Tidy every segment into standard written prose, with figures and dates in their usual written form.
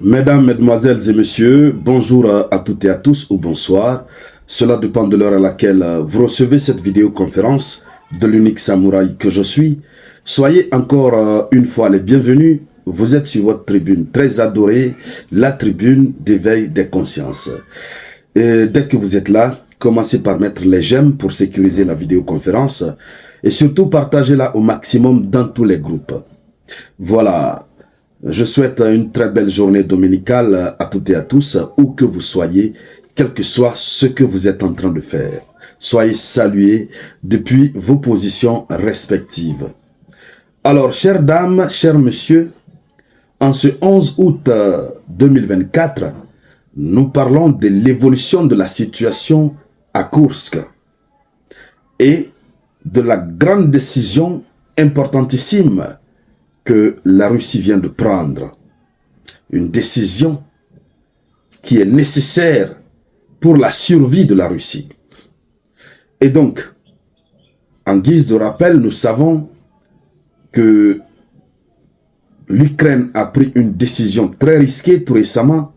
Mesdames, Mesdemoiselles et Messieurs, bonjour à toutes et à tous ou bonsoir. Cela dépend de l'heure à laquelle vous recevez cette vidéoconférence de l'unique samouraï que je suis. Soyez encore une fois les bienvenus. Vous êtes sur votre tribune très adorée, la tribune d'éveil des consciences. Et dès que vous êtes là, commencez par mettre les j'aime pour sécuriser la vidéoconférence et surtout partagez-la au maximum dans tous les groupes. Voilà. Je souhaite une très belle journée dominicale à toutes et à tous, où que vous soyez, quel que soit ce que vous êtes en train de faire. Soyez salués depuis vos positions respectives. Alors, chères dames, chers messieurs, en ce 11 août 2024, nous parlons de l'évolution de la situation à Koursk et de la grande décision importantissime que la Russie vient de prendre. Une décision qui est nécessaire pour la survie de la Russie. Et donc, en guise de rappel, nous savons que l'Ukraine a pris une décision très risquée tout récemment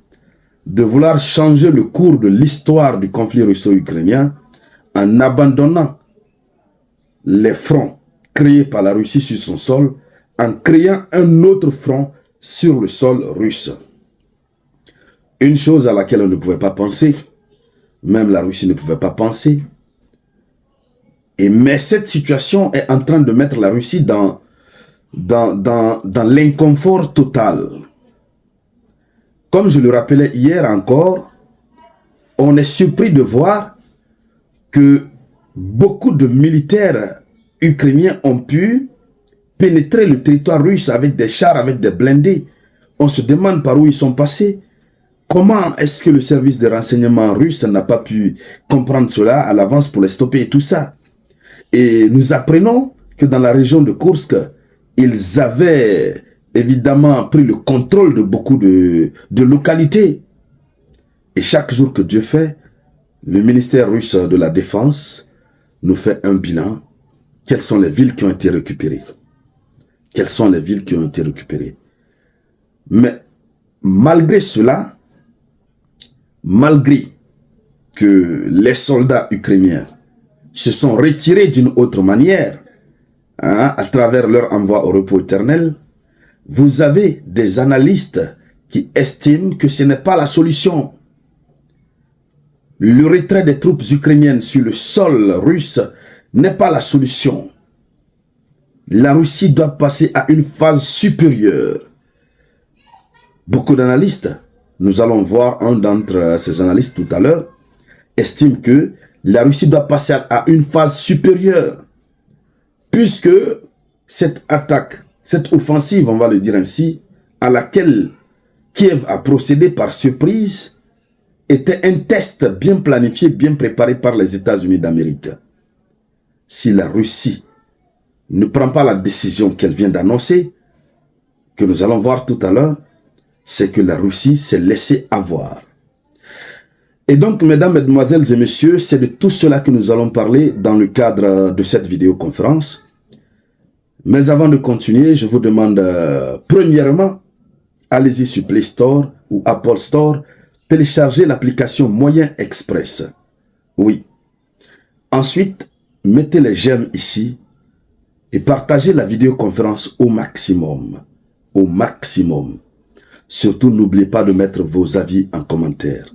de vouloir changer le cours de l'histoire du conflit russo-ukrainien en abandonnant les fronts créés par la Russie sur son sol, en créant un autre front sur le sol russe. Une chose à laquelle on ne pouvait pas penser, même la Russie ne pouvait pas penser. Mais cette situation est en train de mettre la Russie dans l'inconfort total. Comme je le rappelais hier encore, on est surpris de voir que beaucoup de militaires ukrainiens ont pu pénétrer le territoire russe avec des chars, avec des blindés. On se demande par où ils sont passés. Comment est-ce que le service de renseignement russe n'a pas pu comprendre cela à l'avance pour les stopper et tout ça? Et nous apprenons que dans la région de Koursk, ils avaient évidemment pris le contrôle de beaucoup de localités. Et chaque jour que Dieu fait, le ministère russe de la Défense nous fait un bilan. Quelles sont les villes qui ont été récupérées? Quelles sont les villes qui ont été récupérées? Mais malgré cela, malgré que les soldats ukrainiens se sont retirés d'une autre manière, à travers leur envoi au repos éternel, vous avez des analystes qui estiment que ce n'est pas la solution. Le retrait des troupes ukrainiennes sur le sol russe n'est pas la solution. La Russie doit passer à une phase supérieure. Beaucoup d'analystes, nous allons voir un d'entre ces analystes tout à l'heure, estiment que la Russie doit passer à une phase supérieure. Puisque cette attaque, cette offensive, on va le dire ainsi, à laquelle Kiev a procédé par surprise, était un test bien planifié, bien préparé par les États-Unis d'Amérique. Si la Russie ne prend pas la décision qu'elle vient d'annoncer, que nous allons voir tout à l'heure, c'est que la Russie s'est laissée avoir. Et donc, mesdames, mesdemoiselles et messieurs, c'est de tout cela que nous allons parler dans le cadre de cette vidéoconférence. Mais avant de continuer, je vous demande, premièrement, allez-y sur Play Store ou Apple Store, téléchargez l'application Moyen Express. Oui. Ensuite, mettez les j'aime ici et partagez la vidéoconférence au maximum. Au maximum. Surtout, n'oubliez pas de mettre vos avis en commentaire.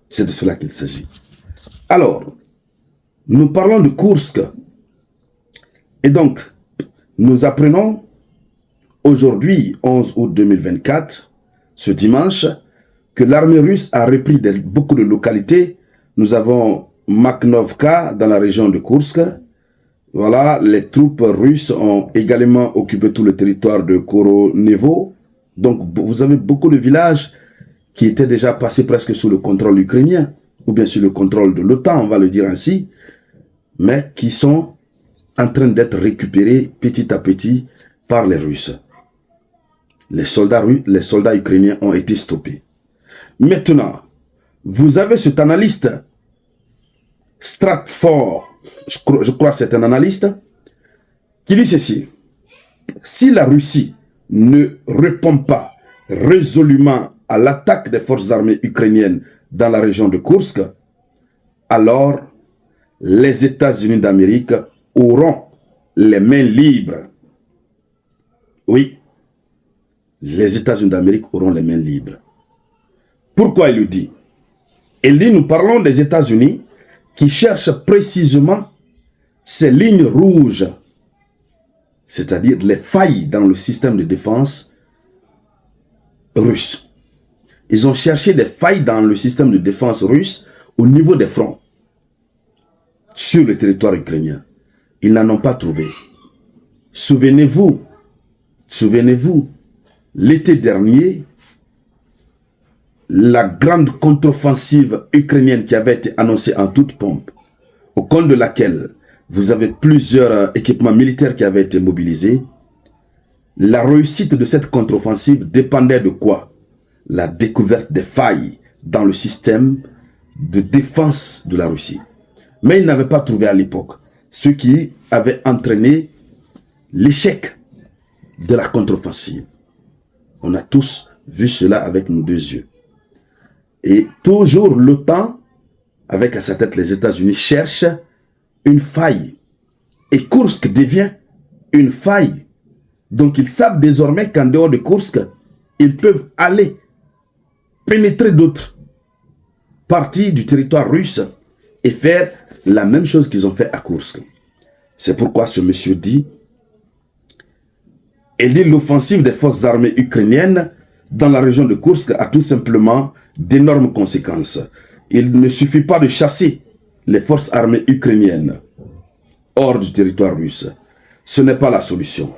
C'est de cela qu'il s'agit. Alors, nous parlons de Koursk. Et donc, nous apprenons aujourd'hui, 11 août 2024, ce dimanche, que l'armée russe a repris beaucoup de localités. Nous avons Makhnovka dans la région de Koursk. Voilà, les troupes russes ont également occupé tout le territoire de Koronevo. Donc, vous avez beaucoup de villages qui étaient déjà passés presque sous le contrôle ukrainien, ou bien sous le contrôle de l'OTAN, on va le dire ainsi, mais qui sont en train d'être récupérés petit à petit par les Russes. Les soldats ukrainiens ont été stoppés. Maintenant, vous avez cet analyste, Stratford, je crois que c'est un analyste, qui dit ceci: si la Russie ne répond pas résolument à l'attaque des forces armées ukrainiennes dans la région de Koursk, alors les États-Unis d'Amérique auront les mains libres. Oui, les États-Unis d'Amérique auront les mains libres. Pourquoi il le dit? Il dit, nous parlons des États-Unis qui cherchent précisément ces lignes rouges, c'est-à-dire les failles dans le système de défense russe. Ils ont cherché des failles dans le système de défense russe au niveau des fronts, sur le territoire ukrainien. Ils n'en ont pas trouvé. Souvenez-vous, l'été dernier, la grande contre-offensive ukrainienne qui avait été annoncée en toute pompe, au compte de laquelle vous avez plusieurs équipements militaires qui avaient été mobilisés, la réussite de cette contre-offensive dépendait de quoi? La découverte des failles dans le système de défense de la Russie. Mais ils n'avaient pas trouvé à l'époque ce qui avait entraîné l'échec de la contre-offensive. On a tous vu cela avec nos deux yeux. Et toujours l'OTAN, avec à sa tête les États-Unis, cherche une faille. Et Koursk devient une faille. Donc ils savent désormais qu'en dehors de Koursk, ils peuvent aller pénétrer d'autres parties du territoire russe et faire la même chose qu'ils ont fait à Koursk. C'est pourquoi ce monsieur dit, il dit l'offensive des forces armées ukrainiennes dans la région de Koursk a tout simplement d'énormes conséquences. Il ne suffit pas de chasser les forces armées ukrainiennes hors du territoire russe. Ce n'est pas la solution.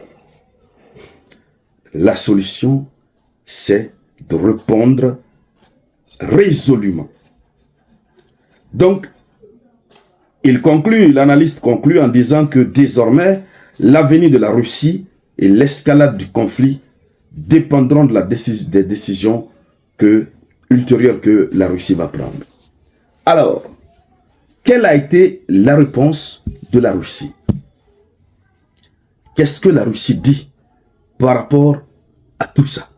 La solution, c'est de répondre résolument. Donc, l'analyste conclut en disant que désormais, l'avenir de la Russie et l'escalade du conflit dépendront de des décisions ultérieures que la Russie va prendre. Alors, quelle a été la réponse de la Russie? Qu'est-ce que la Russie dit par rapport à tout ça?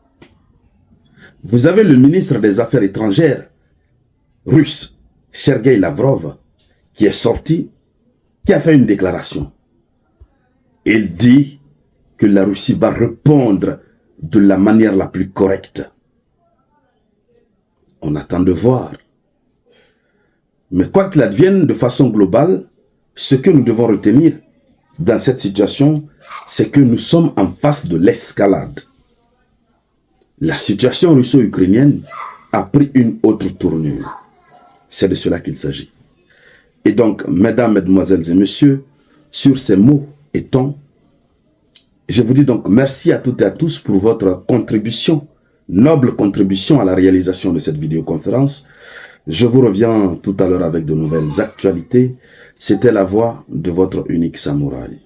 Vous avez le ministre des Affaires étrangères russe, Sergueï Lavrov, qui est sorti, qui a fait une déclaration. Il dit que la Russie va répondre de la manière la plus correcte. On attend de voir. Mais quoi qu'il advienne de façon globale, ce que nous devons retenir dans cette situation, c'est que nous sommes en face de l'escalade. La situation russo-ukrainienne a pris une autre tournure. C'est de cela qu'il s'agit. Et donc, mesdames, mesdemoiselles et messieurs, sur ces mots et tons, je vous dis donc merci à toutes et à tous pour votre contribution, noble contribution à la réalisation de cette vidéoconférence. Je vous reviens tout à l'heure avec de nouvelles actualités. C'était la voix de votre unique samouraï.